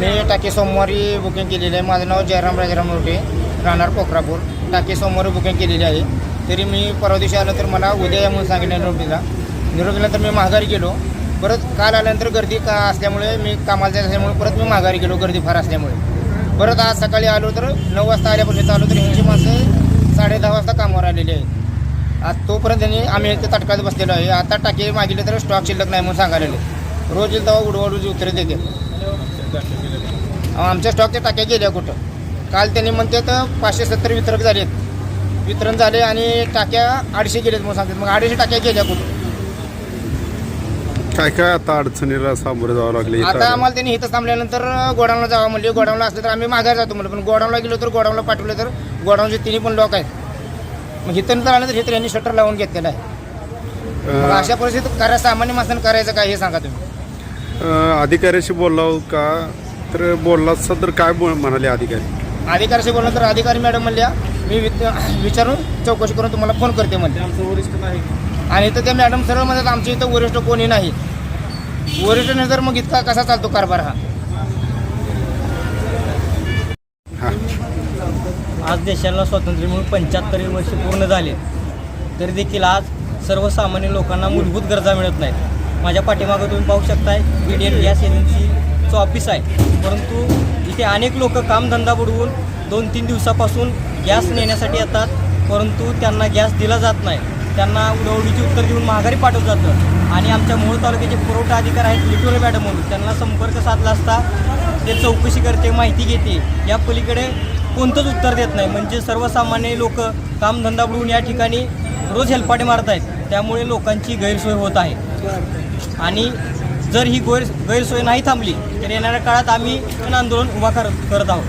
मी टाकी सोमवारी बुकिंग केलेली आहे. माझं नाव जयराम राजाराम रोटे, राहणार पोखरापूर. टाकी सोमवारी बुकिंग केलेली आहे. तरी मी परवा दिवशी आलो तर मला उद्या या म्हणून सांगितलं निरोप दिला तर मी माघारी गेलो. परत काल आल्यानंतर गर्दी का असल्यामुळे मी कामाला जायचं असल्यामुळे परत मी माघारी गेलो, गर्दी फार असल्यामुळे. परत आज सकाळी आलो तर 9 वाजता आल्यापासून आलो तर ह्यांची माणसं 10:30 वाजता कामावर आलेली आहेत. आज तोपर्यंत त्यांनी आम्ही इथे तटकात बसलेलो आहे. आता टाके मागितले तर स्टॉक शिल्लक नाही म्हणून सांगायला रोज तेव्हा उडवाडूची उत्तरे देते. आमच्या स्टॉकच्या टाक्या गेल्या कुठं. काल त्यांनी म्हणते तर 570 वितरण झाले आणि टाक्या 250 गेलेत म्हणून सांगतात. मग 250 टाक्या गेल्या कुठं. काय काय आता अडचणीला सामोरे जावं लागले. आता आम्हाला त्यांनी इथं थांबल्यानंतर गोडाऊनला जावं म्हणले. गोडाऊनला असलं तर आम्ही माघार जातो म्हणलं, पण गोडाऊनला गेलो तर गोडाऊनला पाठवलं तर गोडाऊनचे तिन्ही पण लॉक आहेत. मग इथं तर आलं तर हे तर यांनी शटर लावून घेतलेलं आहे. मग अशा परिस्थितीत करा सामान्य माणसानं करायचं काय हे सांगा तुम्ही. अधिकाऱ्याशी बोलला का तर बोलला तर काय म्हणाले अधिकारी. अधिकाऱ्याशी बोललं तर अधिकारी मॅडम म्हणल्या मी विचारून चौकशी करून तुम्हाला फोन करते म्हणते. आमचं वरिष्ठ नाही आणि तर त्या मॅडम सरळ म्हणतात आमच्या इथं वरिष्ठ कोणी नाही. वरिष्ठ नाही तर मग इतका कसा चालतो कारभार हा. आज देशाला स्वातंत्र्य मिळून 75 वर्ष पूर्ण झाले तरी देखील आज सर्वसामान्य लोकांना मूलभूत गरजा मिळत नाहीत. माझ्या पाठीमागं तुम्ही पाहू शकताय इंडियन गॅस एजन्सीचं ऑफिस आहे, परंतु इथे अनेक लोक कामधंदा बुडवून 2-3 दिवसापासून गॅस नेण्यासाठी येतात, परंतु त्यांना गॅस दिला जात नाही. त्यांना उडवडीची उत्तर देऊन माघारी पाठवलं जातं. आणि आमच्या मोहोळ तालुक्याचे पुरवठा अधिकारी आहेत लिटोरे मॅडम म्हणून, त्यांना संपर्क साधला असता ते चौकशी करते, माहिती घेते. या पलीकडे कोणतंच उत्तर देत नाही. म्हणजे सर्वसामान्य लोक कामधंदा बुडवून या ठिकाणी रोज हेलपाटे मारत आहेत. त्यामुळे लोकांची गैरसोय होत आहे. आणि जर ही गैरसोय नाही थांबली तर येणाऱ्या काळात आम्ही आंदोलन उभा करत आहोत.